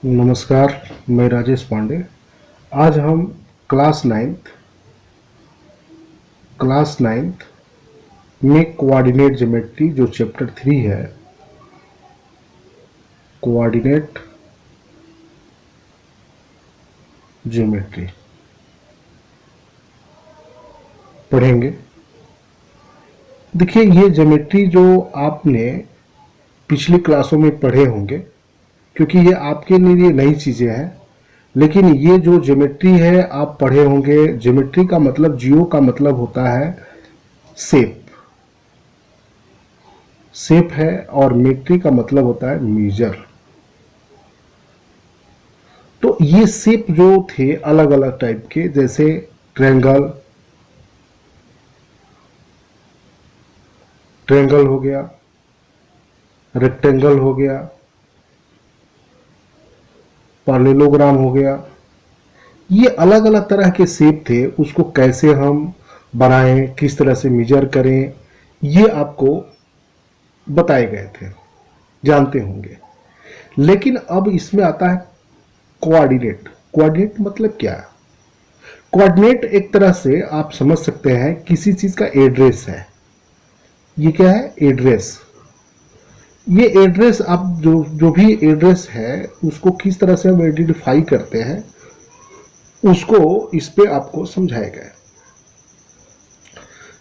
नमस्कार, मैं राजेश पांडे। आज हम क्लास नाइन्थ में कोऑर्डिनेट ज्योमेट्री जो चैप्टर 3 है, कोऑर्डिनेट ज्योमेट्री पढ़ेंगे। देखिए, ये ज्योमेट्री जो आपने पिछली क्लासों में पढ़े होंगे, क्योंकि ये आपके लिए नई चीज़ें हैं, लेकिन ये जो ज्योमेट्री है आप पढ़े होंगे। ज्योमेट्री का मतलब, जियो का मतलब होता है शेप शेप है, और मेट्री का मतलब होता है मीजर। तो ये शेप जो थे अलग अलग टाइप के, जैसे ट्रायंगल ट्रायंगल हो गया, रेक्टेंगल हो गया, पैरेललोग्राम हो गया। ये अलग अलग तरह के शेप थे। उसको कैसे हम बनाएं, किस तरह से मेजर करें, ये आपको बताए गए थे, जानते होंगे। लेकिन अब इसमें आता है कोऑर्डिनेट। कोऑर्डिनेट मतलब क्या है? कोऑर्डिनेट एक तरह से आप समझ सकते हैं किसी चीज का एड्रेस है। ये क्या है? एड्रेस। ये एड्रेस, आप जो जो भी एड्रेस है उसको किस तरह से हम आइडेंटिफाई करते हैं, उसको इस पे आपको समझाया गया है।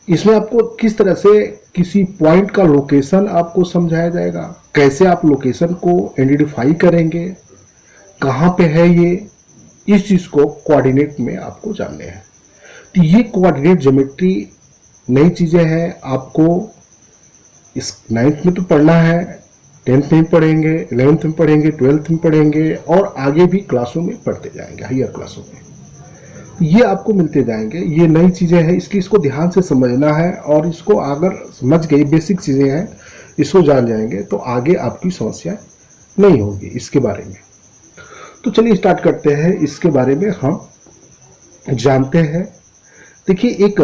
इसमें आपको किस तरह से किसी पॉइंट का लोकेशन आपको समझाया जाएगा, कैसे आप लोकेशन को आइडेंटिफाई करेंगे, कहाँ पे है ये, इस चीज को कोऑर्डिनेट में आपको जानने हैं। तो ये कोऑर्डिनेट ज्योमेट्री नई चीजें हैं। आपको इस 9th में तो पढ़ना है, 10th में पढ़ेंगे, 11th में पढ़ेंगे, 12th में पढ़ेंगे, और आगे भी क्लासों में पढ़ते जाएंगे, हायर क्लासों में ये आपको मिलते जाएंगे। ये नई चीजें हैं, इसलिए इसको ध्यान से समझना है। और इसको अगर समझ गए, बेसिक चीजें हैं, इसको जान जाएंगे तो आगे आपकी समस्या नहीं होगी इसके बारे में। तो चलिए स्टार्ट करते हैं। इसके बारे में हम जानते हैं। देखिए, एक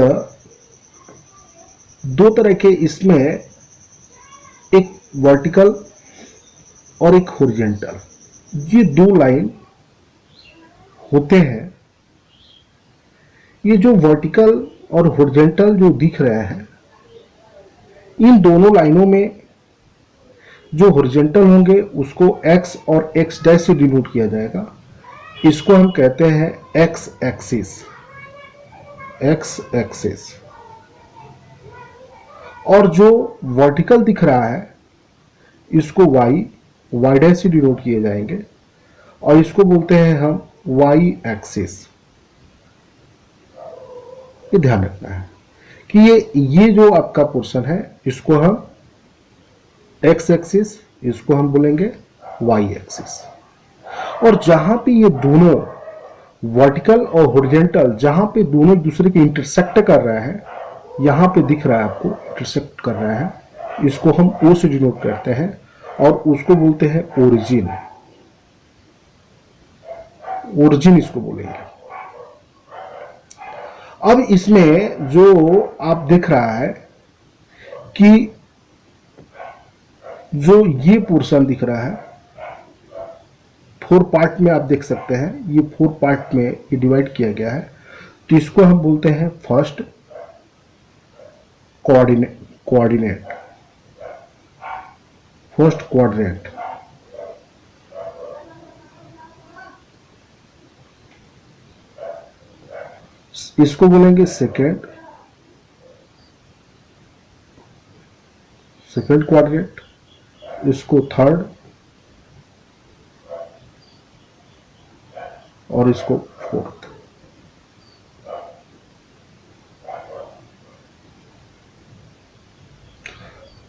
दो तरह के इसमें, एक वर्टिकल और एक हॉरिजॉन्टल, ये दो लाइन होते हैं। ये जो वर्टिकल और हॉरिजॉन्टल जो दिख रहे हैं, इन दोनों लाइनों में जो हॉरिजॉन्टल होंगे उसको x और x डैश से डिनोट किया जाएगा। इसको हम कहते हैं x एक्सिस। और जो वर्टिकल दिख रहा है इसको y डैश से डिनोट किए जाएंगे, और इसको बोलते हैं हम y एक्सिस। ये ध्यान रखना है कि ये जो आपका पोर्शन है इसको हम x एक्सिस, इसको हम बोलेंगे y एक्सिस। और जहां पे ये दोनों वर्टिकल और हॉरिजॉन्टल, जहां पे दोनों एक दूसरे के इंटरसेक्ट कर रहे हैं, यहां पे दिख रहा है आपको इंटरसेक्ट कर रहा है, इसको हम O से डिनोट करते हैं, और उसको बोलते हैं ओरिजिन। ओरिजिन इसको बोलेंगे। अब इसमें जो आप देख रहा है कि जो ये पोर्शन दिख रहा है, 4 पार्ट में आप देख सकते हैं, ये 4 पार्ट में ये डिवाइड किया गया है। तो इसको हम बोलते हैं फर्स्ट कोऑर्डिनेट फर्स्ट क्वाड्रेंट। इसको बोलेंगे सेकेंड क्वाड्रेंट, इसको थर्ड, और इसको fourth.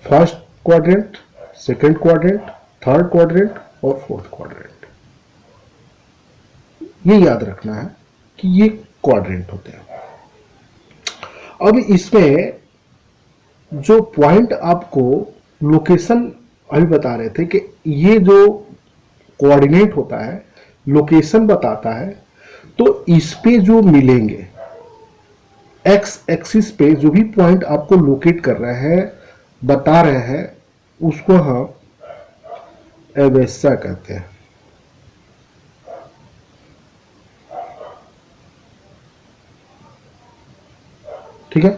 First quadrant, second quadrant, third quadrant और फोर्थ क्वाड्रेंट। ये याद रखना है कि ये क्वाड्रेंट होते हैं। अब इसमें जो पॉइंट आपको लोकेशन अभी बता रहे थे कि ये जो कोऑर्डिनेट होता है, लोकेशन बताता है, तो इस पे जो मिलेंगे एक्स एक्सिस पे जो भी पॉइंट आपको लोकेट कर रहे हैं, बता रहे हैं, उसको हम एबेसा कहते हैं। ठीक है,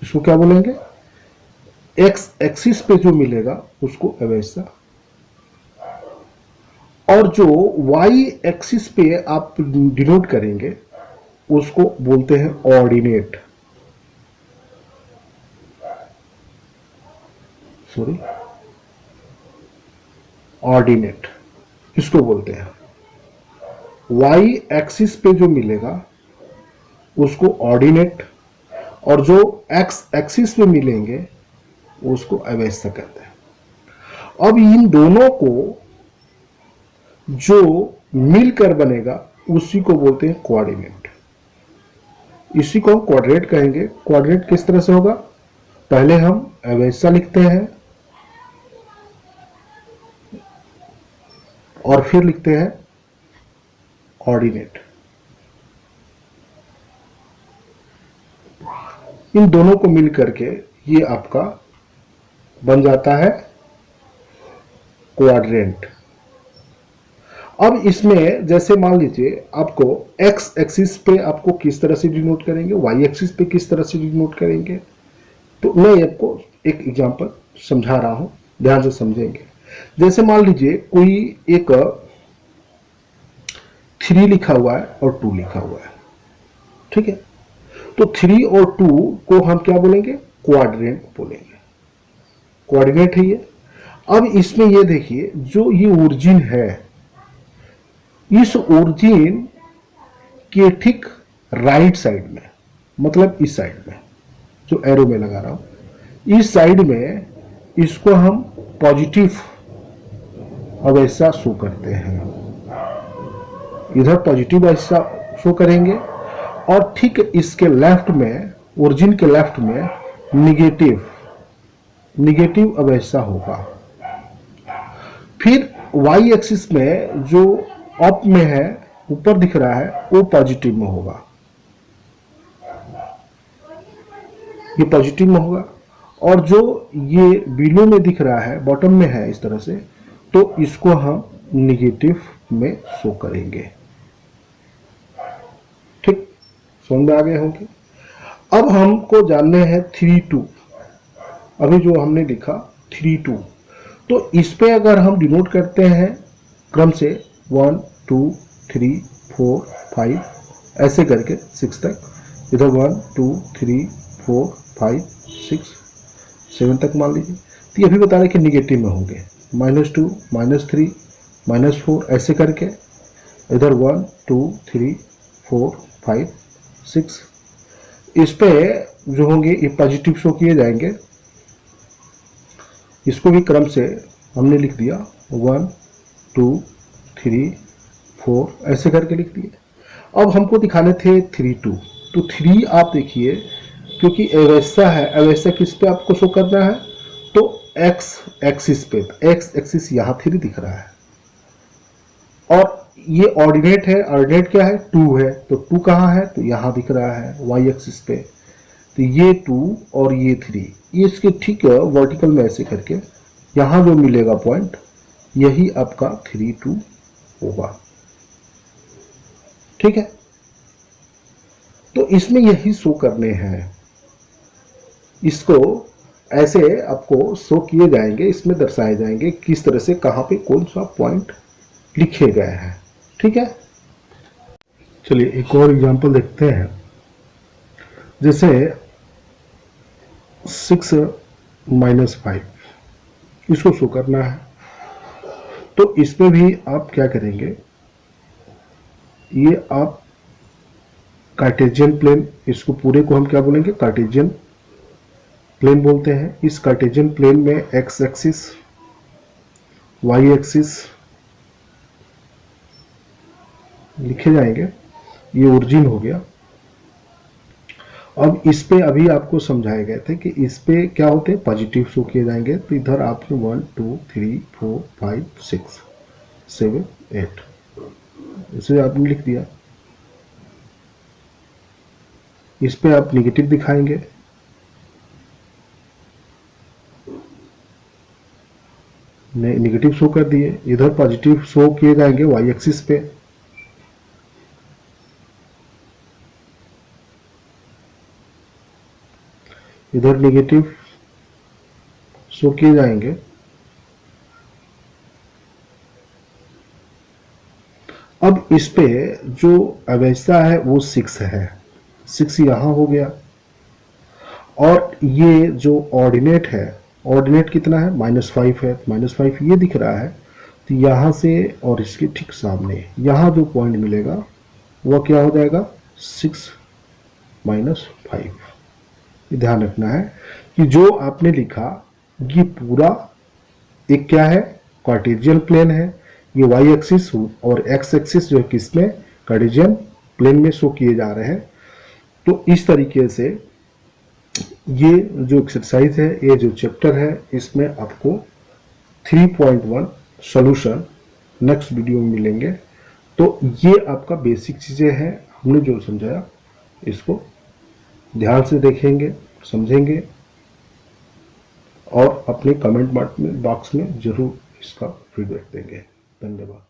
इसको क्या बोलेंगे, एक्स एक्सिस पे जो मिलेगा उसको अवैसा, और जो वाई एक्सिस पे आप डिनोट करेंगे उसको बोलते हैं ऑर्डिनेट, सॉरी ऑर्डिनेट इसको बोलते हैं। वाई एक्सिस पे जो मिलेगा उसको ऑर्डिनेट, और जो एक्स एक्सिस पे मिलेंगे उसको अवैसा कहते हैं। अब इन दोनों को जो मिलकर बनेगा उसी को बोलते हैं कोऑर्डिनेट। इसी को हम कोऑर्डिनेट कहेंगे। कोऑर्डिनेट किस तरह से होगा, पहले हम अवैसा लिखते हैं और फिर लिखते हैं ऑर्डिनेट। इन दोनों को मिलकर के ये आपका बन जाता है क्वाड्रेंट। अब इसमें जैसे मान लीजिए आपको एक्स एक्सिस पे आपको किस तरह से डिनोट करेंगे, वाई एक्सिस पे किस तरह से डिनोट करेंगे, तो मैं आपको एक एग्जांपल समझा रहा हूं, ध्यान से समझेंगे। जैसे मान लीजिए कोई एक 3 लिखा हुआ है और 2 लिखा हुआ है, ठीक है, तो 3 और 2 को हम क्या बोलेंगे, क्वाड्रेंट बोलेंगे, कोऑर्डिनेट है ये। अब इसमें ये देखिए जो ये ओरिजिन है, इस ओरिजिन के ठीक राइट साइड में, मतलब इस साइड में जो एरो में लगा रहा हूं, इस साइड में इसको हम पॉजिटिव अवैसा शो करते हैं, इधर पॉजिटिव अवैसा शो करेंगे, और ठीक इसके लेफ्ट में, ओरिजिन के लेफ्ट में निगेटिव अवैसा होगा। फिर वाई एक्सिस में जो अप में है, ऊपर दिख रहा है, वो पॉजिटिव में होगा, ये पॉजिटिव में होगा, और जो ये बिलो में दिख रहा है, बॉटम में है इस तरह से, तो इसको हम निगेटिव में शो करेंगे। ठीक, समझ में आ गए होंगे। अब हमको जानने हैं 3 2, अभी जो हमने लिखा 3 2, तो इस पे अगर हम डिनोट करते हैं क्रम से 1 2 3 4 5 ऐसे करके 6 तक, इधर 1 2 3 4 5 6 7 तक मान लीजिए, तो ये भी बता रहे कि निगेटिव में होंगे, -2 -3 -4 ऐसे करके, इधर 1 2 3 4 5 6, इस पे जो होंगे ये पॉजिटिव शो किए जाएंगे। इसको भी क्रम से हमने लिख दिया 1 2 3 4 ऐसे करके लिख दिए। अब हमको दिखाने थे 3 2, तो 3 आप देखिए क्योंकि अवैसा है, अवैसा किस पे आपको शो करना है, तो एक्स एक्सिस पे, एक्स एक्सिस यहाँ 3 दिख रहा है, और ये ऑर्डिनेट है, ऑर्डिनेट क्या है 2 है, तो 2 कहाँ है, तो यहाँ दिख रहा है वाई एक्सिस पे, तो ये 2 और ये 3, ये इसके ठीक वर्टिकल में ऐसे करके यहाँ जो मिलेगा पॉइंट, यही आपका 3 2 होगा। ठीक है, तो इसमें यही शो करने हैं, इसको ऐसे आपको शो किए जाएंगे, इसमें दर्शाए जाएंगे किस तरह से कहाँ पे कौन सा पॉइंट लिखे गए हैं। ठीक है, चलिए एक और एग्जांपल देखते हैं। जैसे 6 - 5 इसको शो करना है, तो इस पे भी आप क्या करेंगे, ये आप कार्टेशियन प्लेन, इसको पूरे को हम क्या बोलेंगे, कार्टेशियन प्लेन बोलते हैं। इस कार्टेशियन प्लेन में एक्स एक्सिस वाई एक्सिस लिखे जाएंगे, ये ओरिजिन हो गया। अब इस पे अभी आपको समझाए गए थे कि इस पे क्या होते हैं, पॉजिटिव शो किए जाएंगे, तो इधर आपने 1 2 3 4 5 6 7 8 इसे आपने लिख दिया। इस पे आप निगेटिव दिखाएंगे, निगेटिव शो कर दिए, इधर पॉजिटिव शो किए जाएंगे वाई एक्सिस पे। इधर नेगेटिव शो किए जाएंगे। अब इस पे जो अवस्था है वो 6 है, 6 यहाँ हो गया। और ये जो ऑर्डिनेट है, ऑर्डिनेट कितना है, -5 है, -5 ये दिख रहा है। तो यहाँ से और इसके ठीक सामने यहाँ जो पॉइंट मिलेगा वह क्या हो जाएगा, 6 - 5। ध्यान रखना है कि जो आपने लिखा ये पूरा एक क्या है, कार्टेशियन प्लेन है। ये वाई एक्सिस और एक्स एक्सिस जो है किसमें, कार्टेशियन प्लेन में शो किए जा रहे हैं। तो इस तरीके से ये जो एक्सरसाइज है, ये जो चैप्टर है, इसमें आपको 3.1 सॉल्यूशन नेक्स्ट वीडियो में मिलेंगे। तो ये आपका बेसिक चीज़ें हैं, हमने जो समझाया इसको ध्यान से देखेंगे, समझेंगे और अपने कमेंट बॉक्स में जरूर इसका फीडबैक देंगे। धन्यवाद।